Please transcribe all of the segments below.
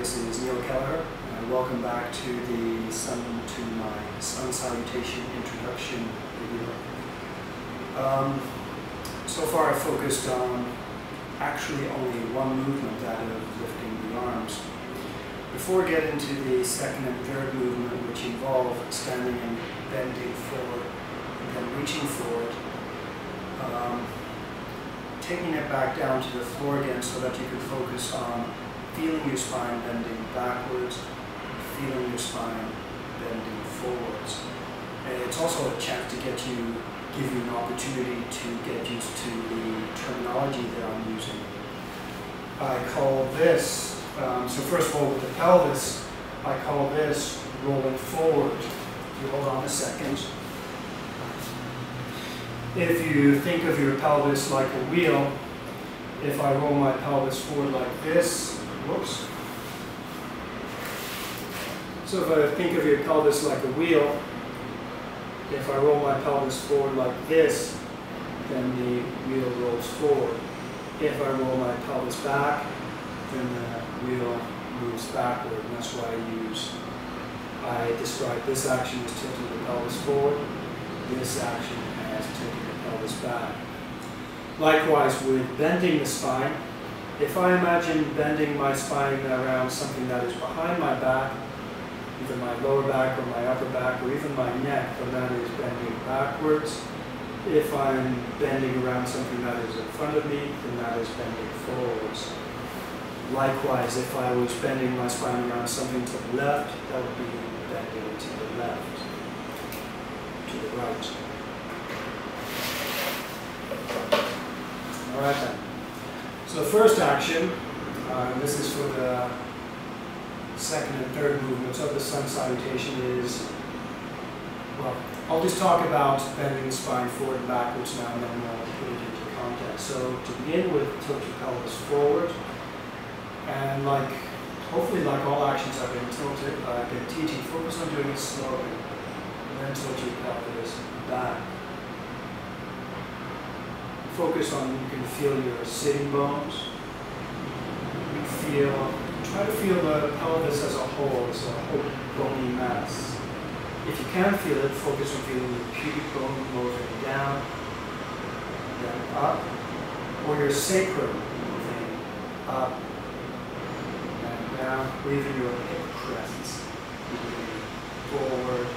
this is Neil Kelleher. Welcome back to my Sun Salutation introduction video. So far I've focused on actually only one movement, that of lifting the arms. Before I get into the second and third movement, which involve standing and bending forward and then reaching forward, taking it back down to the floor again so that you can focus on feeling your spine bending backwards, feeling your spine bending forwards. And it's also a chance to give you an opportunity to get used to the terminology that I'm using. I call this, so first of all with the pelvis, I call this rolling forward. You hold on a second. If you think of your pelvis like a wheel, if I roll my pelvis forward like this, whoops. So if I think of your pelvis like a wheel, if I roll my pelvis forward like this, then the wheel rolls forward. If I roll my pelvis back, then the wheel moves backward. And that's why I describe this action as tilting the pelvis forward, this action as tilting the pelvis back. Likewise with bending the spine, if I imagine bending my spine around something that is behind my back, either my lower back or my upper back or even my neck, then that is bending backwards. If I'm bending around something that is in front of me, then that is bending forwards. Likewise, if I was bending my spine around something to the left, that would be bending to the left, to the right. All right then. So the first action, this is for the second and third movements of the Sun Salutation, is, well, I'll just talk about bending the spine forward and backwards now, and then we'll put it into context. So to begin with, tilt your pelvis forward, and hopefully like all actions I've been teaching, focus on doing it slowly, and then tilt your pelvis back. Focus on, you can feel your sitting bones. Try to feel the pelvis as a whole, as a whole bony mass. If you can feel it, focus on feeling your pubic bone moving down, then up, or your sacrum moving up and down, or even your hip crests moving forward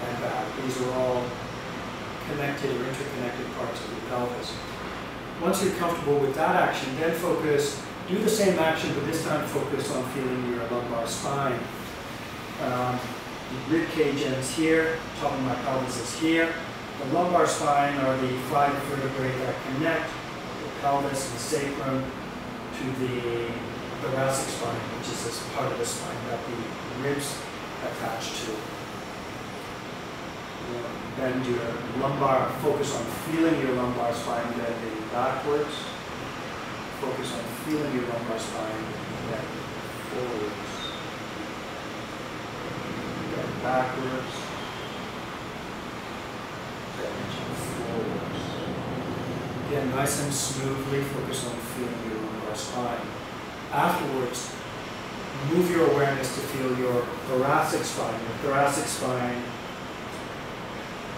and back. These are all connected or interconnected parts of the pelvis. Once you're comfortable with that action, then do the same action, but this time focus on feeling your lumbar spine. The rib cage ends here, top of my pelvis is here. The lumbar spine are the 5 vertebrae that connect the pelvis and the sacrum to the thoracic spine, which is this part of the spine that the ribs attach to. Bend your lumbar, focus on feeling your lumbar spine bending backwards. Focus on feeling your lumbar spine bend forwards. Bend backwards. Bend forwards. Again, nice and smoothly, focus on feeling your lumbar spine. Afterwards, move your awareness to feel your thoracic spine. Your thoracic spine,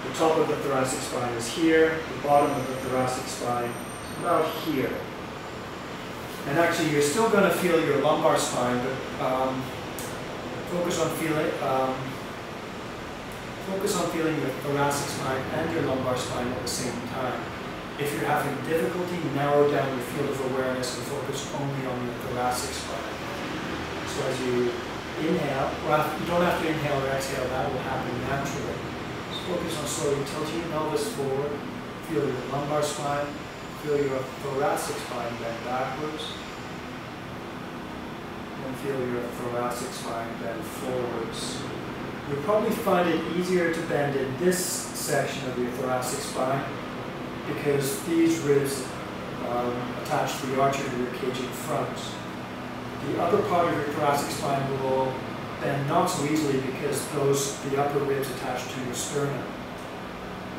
the top of the thoracic spine is here, the bottom of the thoracic spine is about here. And actually, you're still going to feel your lumbar spine, but focus on feeling your thoracic spine and your lumbar spine at the same time. If you're having difficulty, narrow down your field of awareness and focus only on your thoracic spine. So as you inhale, well, you don't have to inhale or exhale, that will happen naturally. Just focus on slowly tilting your pelvis forward, feel your lumbar spine, feel your thoracic spine bend backwards, and feel your thoracic spine bend forwards. You'll probably find it easier to bend in this section of your thoracic spine because these ribs attach to the arch of your cage in front. The upper part of your thoracic spine will bend not so easily because the upper ribs attach to your sternum.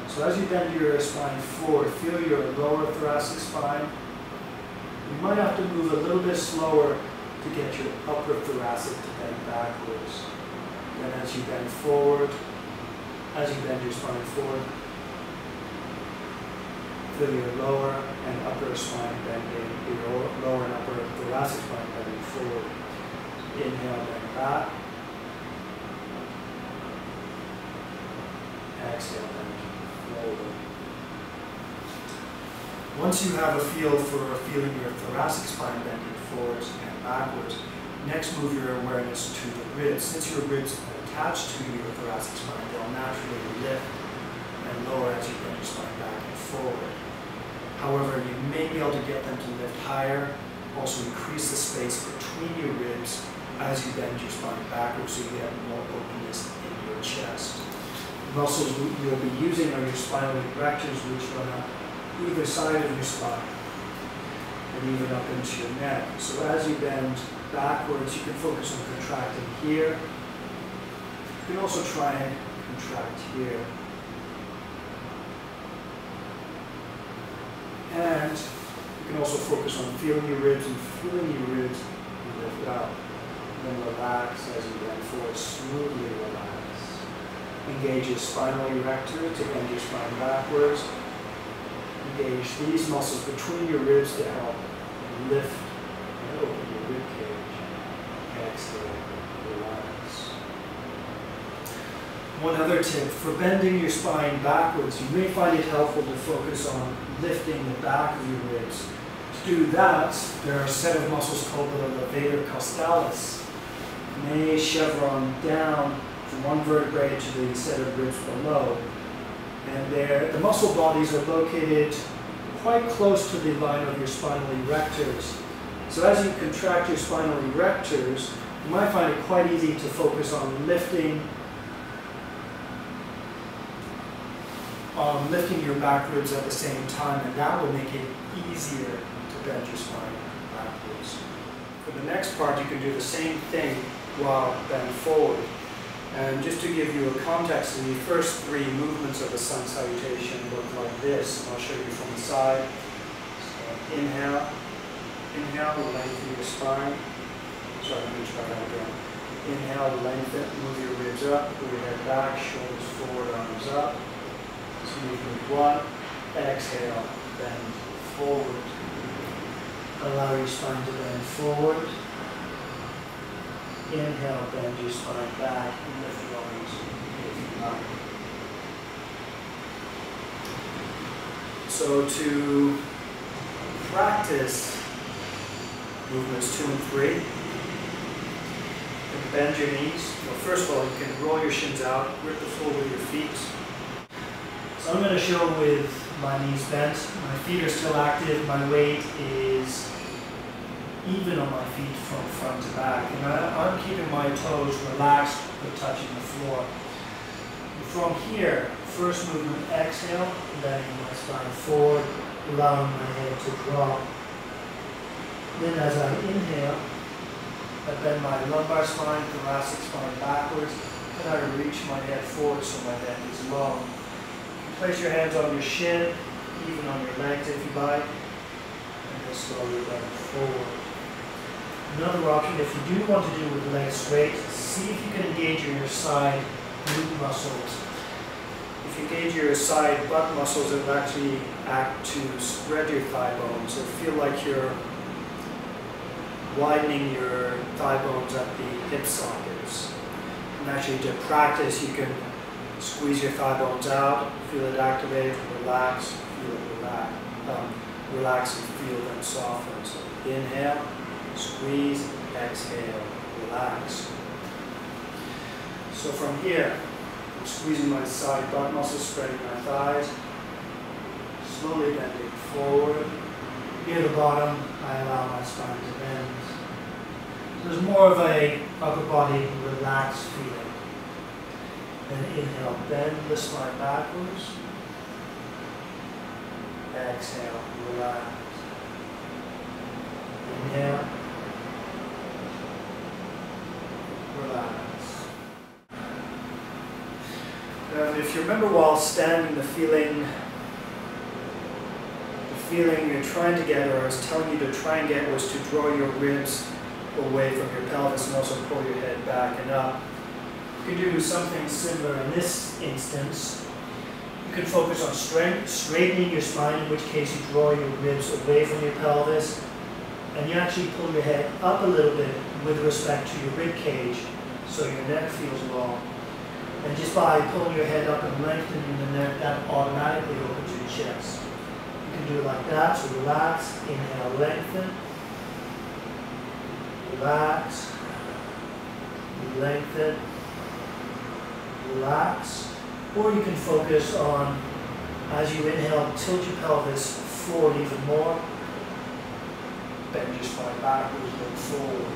So as you bend your spine forward, feel your lower thoracic spine. You might have to move a little bit slower to to get your upper thoracic to bend backwards. Then as you bend forward, as you bend your spine forward, feel your lower and upper spine bending, your lower and upper thoracic spine bending forward. Inhale, bend back. Exhale, bend forward. Once you have a feel for feeling your thoracic spine bending forwards and backwards, next move your awareness to the ribs. Since your ribs are attached to your thoracic spine, they'll naturally lift and lower as you bend your spine back and forward. However, you may be able to get them to lift higher, also increase the space between your ribs as you bend your spine backwards so you get more openness in your chest. The muscles you'll be using are your spinal erectors, which run up either side of your spine and even up into your neck. So as you bend backwards, you can focus on contracting here. You can also try and contract here. And you can also focus on feeling your ribs and feeling your ribs lift up. Then relax as you bend forward, smoothly relax. Engage your spinal erector to bend your spine backwards. Engage these muscles between your ribs to help lift and open your rib cage. Exhale, relax. One other tip, for bending your spine backwards, you may find it helpful to focus on lifting the back of your ribs. To do that, there are a set of muscles called the levator costalis. They chevron down from one vertebrae to the set of ribs below. And the muscle bodies are located quite close to the line of your spinal erectors. So as you contract your spinal erectors, you might find it quite easy to focus on lifting your back ribs at the same time, and that will make it easier to bend your spine backwards. For the next part, you can do the same thing while bent forward. And just to give you a context, the first three movements of the sun salutation look like this. I'll show you from the side. So inhale, lengthen your spine. Sorry, let me try that again. Inhale, lengthen, move your ribs up, pull your head back, shoulders forward, arms up. So movement one. Exhale, bend forward. Allow your spine to bend forward. Inhale, bend your spine back, and lift your arms up. So to practice movements 2 and 3, you can bend your knees. Well, first of all, you can roll your shins out, grip the floor with your feet. So I'm going to show with my knees bent. My feet are still active. My weight is even on my feet from front to back. And I'm keeping my toes relaxed but touching the floor. From here, first movement, exhale, bending my spine forward, allowing my head to drop. Then as I inhale, I bend my lumbar spine, thoracic spine backwards, and I reach my head forward so my neck is long. You place your hands on your shin, even on your legs if you like, and then slowly bend forward. Another option, if you do want to do it with legs straight, see if you can engage your side glute muscles. If you engage your side butt muscles, it will actually act to spread your thigh bones. So feel like you're widening your thigh bones at the hip sockets. And actually to practice, you can squeeze your thigh bones out, feel it activate, relax, feel it relax, relax and feel them soften. So inhale, squeeze, exhale, relax. So from here, I'm squeezing my side butt muscles, spreading my thighs, slowly bending forward. Near the bottom, I allow my spine to bend. There's more of a upper body relaxed feeling. Then inhale, bend the spine backwards. Exhale, relax. Inhale. Relax. If you remember while standing, the feeling you're trying to get, or I was telling you to try and get, was to draw your ribs away from your pelvis and also pull your head back and up. You can do something similar in this instance. You can focus on straightening your spine, in which case you draw your ribs away from your pelvis, and you actually pull your head up a little bit with respect to your rib cage so your neck feels long. And just by pulling your head up and lengthening the neck, that automatically opens your chest. You can do it like that, so relax, inhale, lengthen, relax, lengthen, relax. Or you can focus on, as you inhale, tilt your pelvis forward even more, bend your spine backwards, look forward.